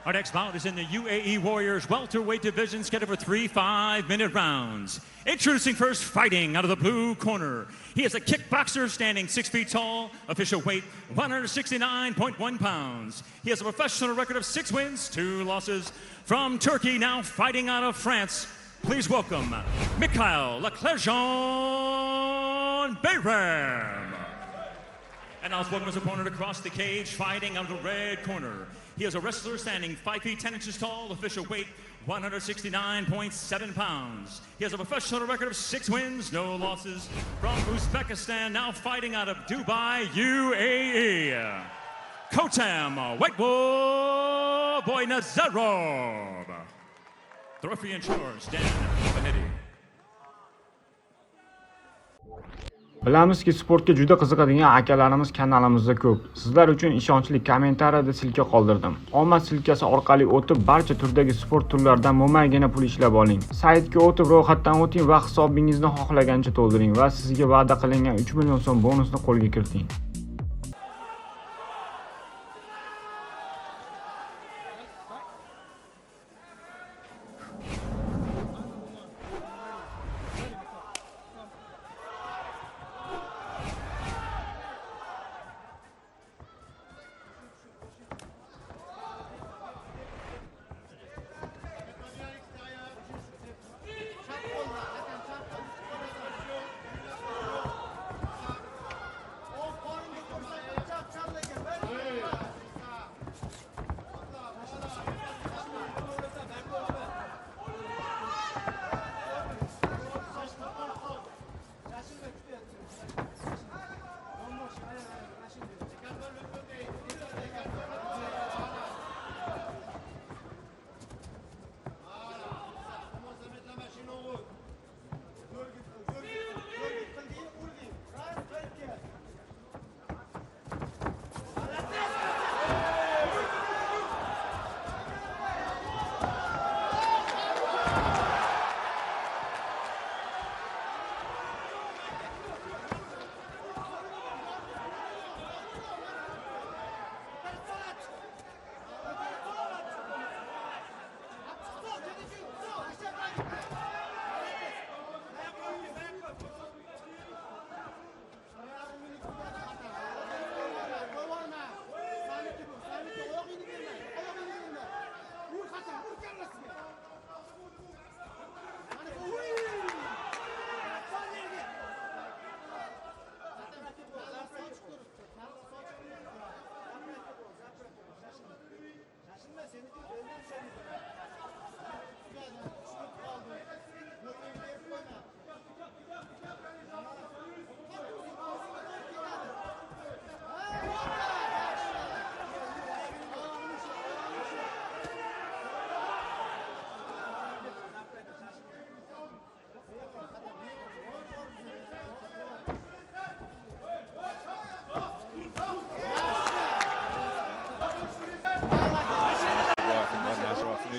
Our next bout is in the UAE Warriors welterweight division, scheduled for 3 5-minute rounds. Introducing first, fighting out of the blue corner. He is a kickboxer standing 6 feet tall, official weight 169.1 pounds. He has a professional record of 6 wins, 2 losses. From Turkey, now fighting out of France, please welcome Mikhail Leclerc Bayram. And now welcome his opponent across the cage, fighting out of the red corner. He is a wrestler standing 5 feet 10 inches tall, official weight 169.7 pounds. He has a professional record of 6 wins, no losses. From Uzbekistan, now fighting out of Dubai, UAE. Kotam Whiteboy Nazarov. The referee in charge, Dan Vanity. Bilamizki, sportga juda qiziqadigan akalarimiz kanalimizda ko'p. Sizlar uchun ishonchli kommentariyada silka qoldirdim. Omad silkasi orqali o'tib, barcha turdagi sport turlaridan mo'maygina pul ishlab oling. Saytga o'tib, ro'yxatdan o'ting va hisobingizni xohlagancha to'ldiring va sizga va'da qilingan 3 million so'm bonusni qo'lga kiriting.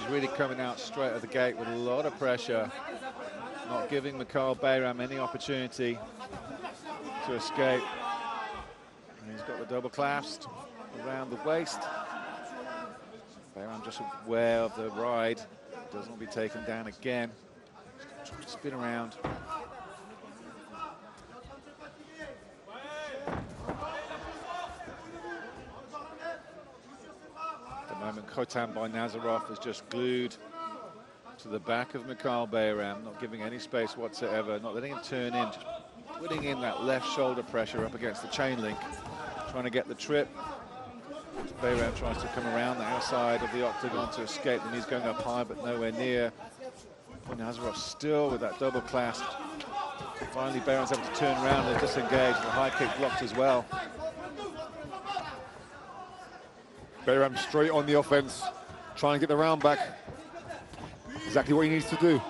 Really coming out straight at the gate with a lot of pressure, not giving Mikhail Bayram any opportunity to escape. And he's got the double clasp around the waist. Bayram just aware of the ride, doesn't want to be taken down again. Trying to spin around. Kotam by Nazarov is just glued to the back of Mikhail Bayram, not giving any space whatsoever, not letting him turn in, just putting in that left shoulder pressure up against the chain link, trying to get the trip. Bayram tries to come around the outside of the octagon to escape, and he's going up high but nowhere near. Nazarov still with that double clasp. Finally, Bayram's able to turn around and disengage, and the high kick blocked as well. Bayram straight on the offense, trying to get the round back. Exactly what he needs to do.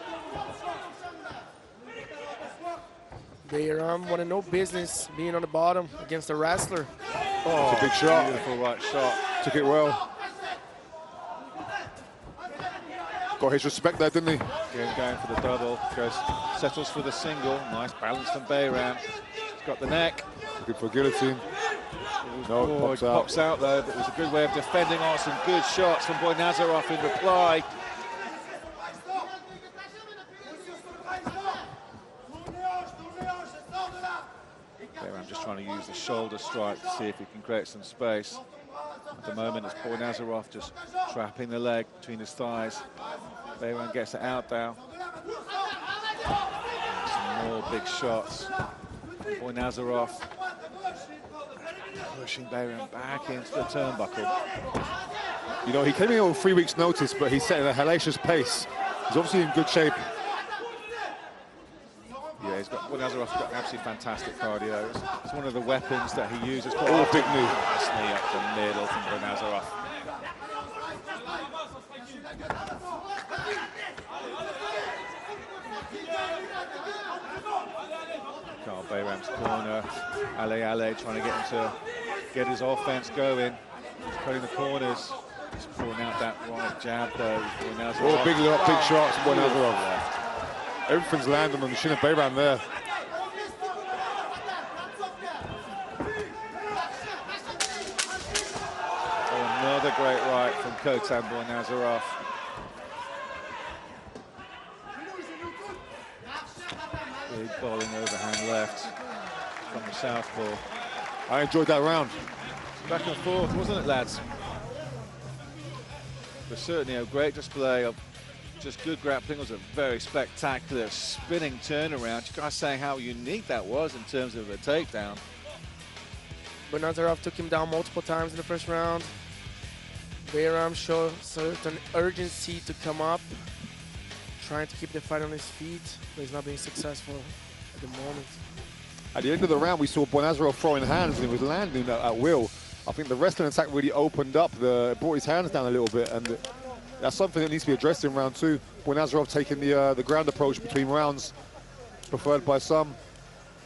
Bayram wanted no business being on the bottom against a wrestler. Oh, it's a big shot. Beautiful right shot. Took it well. Got his respect there, didn't he? Again, going for the double. Goes, settles for the single. Nice balance from Bayram. He's got the neck. Looking for guillotine. No, it pops out. Pops out though, but it was a good way of defending on some good shots from Boy Nazarov in reply. I'm just trying to use the shoulder strike to see if he can create some space. At the moment, it's Boy Nazarov just trapping the leg between his thighs. Bayram gets it out now. Some more big shots. Boy Nazarov pushing Bayram back into the turnbuckle. You know, he came in on 3 weeks' notice, but he's setting a hellacious pace. He's obviously in good shape. Yeah, Boy Nazarov's got absolutely fantastic cardio. It's one of the weapons that he uses. Oh, big knee. Nice knee up the middle from Boy Nazarov. Carl Bayram's corner. Ale trying to get him to get his offense going. He's cutting the corners. He's pulling out that right jab though. Boy Nazarov. Oh, big shots, Boy Nazarov. Everything's landing on the shin of Bayram there. Oh, another great right from Kotan Boy Nazarov. Big bowling overhand left from the southpaw. I enjoyed that round. Back and forth, wasn't it, lads? But certainly a great display of just good grappling. It was a very spectacular spinning turnaround. You guys saying how unique that was in terms of a takedown. But Nazarov took him down multiple times in the first round. Bayram showed certain urgency to come up, trying to keep the fight on his feet, but he's not being successful at the moment. At the end of the round, we saw Boy Nazarov throwing hands and he was landing at will. I think the wrestling attack really opened up, brought his hands down a little bit, and that's something that needs to be addressed in round two. Boy Nazarov taking the ground approach between rounds, preferred by some,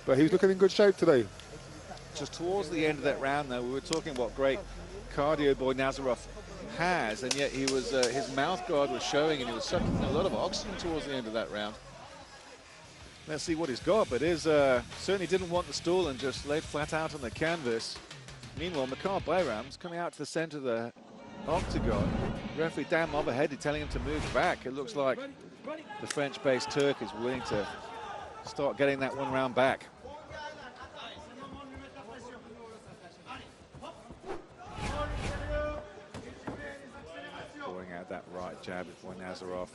but he was looking in good shape today. Just towards the end of that round, though, we were talking what great cardio Boy Nazarov has, and yet he was his mouth guard was showing, and he was sucking a lot of oxygen towards the end of that round. Let's see what he's got, but certainly didn't want the stool and just laid flat out on the canvas. Meanwhile, Mikhail Bayram's coming out to the center of the octagon. Referee Dan overheaded telling him to move back. It looks like the French-based Turk is willing to start getting that one round back. Pouring out that right jab with Boy Nazarov.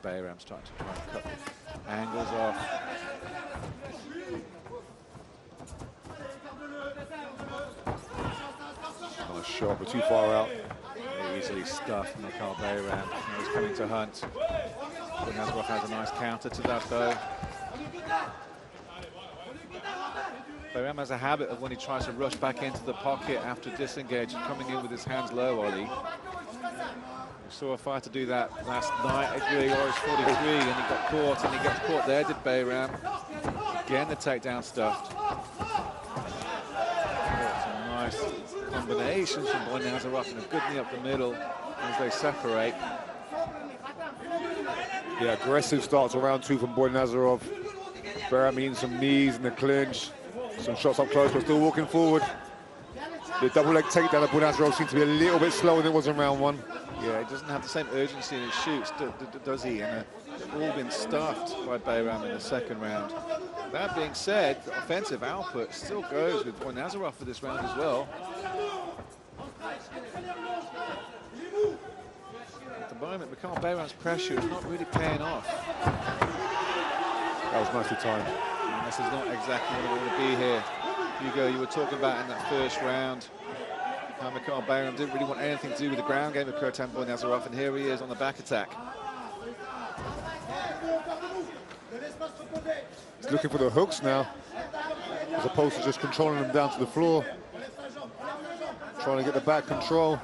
Bayram's trying to cut the angles off. Nice shot, but too far out. Easily stuffed Mikhail Bayram. Now he's coming to hunt. Boy Nazarov has a nice counter to that though. Bayram has a habit of when he tries to rush back into the pocket after disengage, coming in with his hands low, Ollie. We saw a fighter do that last night at Oris 43 and he got caught, and he gets caught there, did Bayram. Again, the takedown stuffed. Some nice combinations from Boy Nazarov and a good knee up the middle as they separate. Yeah, aggressive starts around two from Boy Nazarov. Bayram eating some knees in the clinch. Some shots up close, but still walking forward. The double leg takedown of Boy Nazarov seems to be a little bit slower than it was in round one. Yeah, he doesn't have the same urgency in his shoots, does he? And they've all been stuffed by Bayram in the second round. That being said, the offensive output still goes with Boy Nazarov for this round as well. At the moment, Mikhail Bayram's pressure is not really paying off. That was nicely timed. And this is not exactly what I want to be here. Hugo, you were talking about in that first round how Mikhail Bayram didn't really want anything to do with the ground game of Kotan Boy Nazarov, and here he is on the back attack. He's looking for the hooks now, as opposed to just controlling them down to the floor. Trying to get the back control.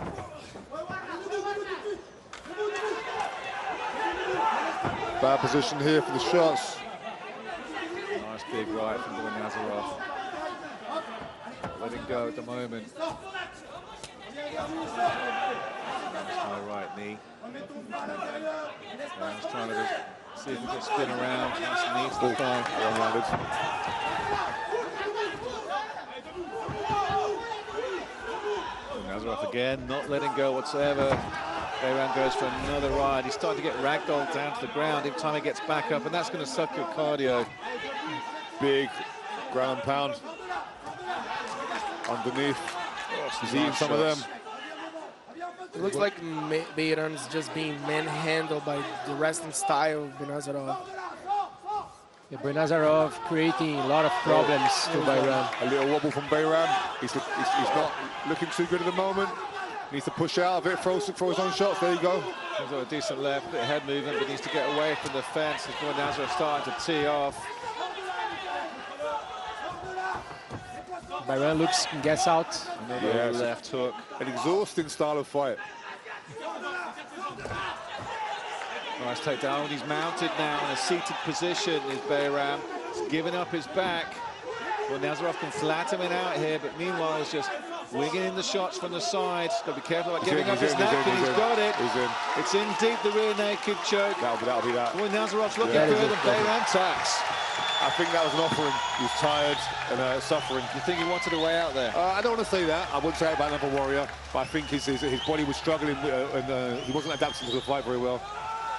Bad position here for the shots. Nice big right from Boy Nazarov. Letting go at the moment. High right knee. He's trying to just see if he can spin around. Nice knee to the thigh. Nazarov again, not letting go whatsoever. Bayram goes for another ride. He's starting to get ragdolled down to the ground every time he gets back up, and that's going to suck your cardio. Big ground and pound underneath. He's eating some of them. It looks like Bayram's just being manhandled by the wrestling style of Benazarov. Yeah, Benazarov creating a lot of problems to Bayram. A little wobble from Bayram. He's not looking too good at the moment. Needs to push out a bit, throw his own shots. There you go. He's got a decent left, bit of head movement, but needs to get away from the fence. Before Nazarov starting to tee off. Bayram looks gets out. Another left hook. An exhausting style of fight. Nice takedown. He's mounted now in a seated position. Is Bayram. He's giving up his back. Well, Nazarov can flatten him out here, but meanwhile he's just winging in the shots from the side. He's got to be careful about giving up his neck, and he's got it. He's in. It's in deep, the rear naked choke. That'll be that. Well, Nazarov's looking good, and Bayram taps. I think that was an offering. He was tired and suffering. You think he wanted a way out there? I don't want to say that. I wouldn't say it about another warrior, but I think his body was struggling and he wasn't adapting to the fight very well.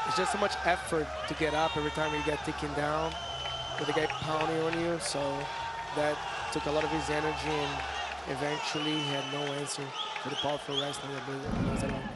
It's just so much effort to get up every time you get taken down with the guy pounding on you, so that took a lot of his energy, and eventually he had no answer for the powerful wrestling of Benazarov.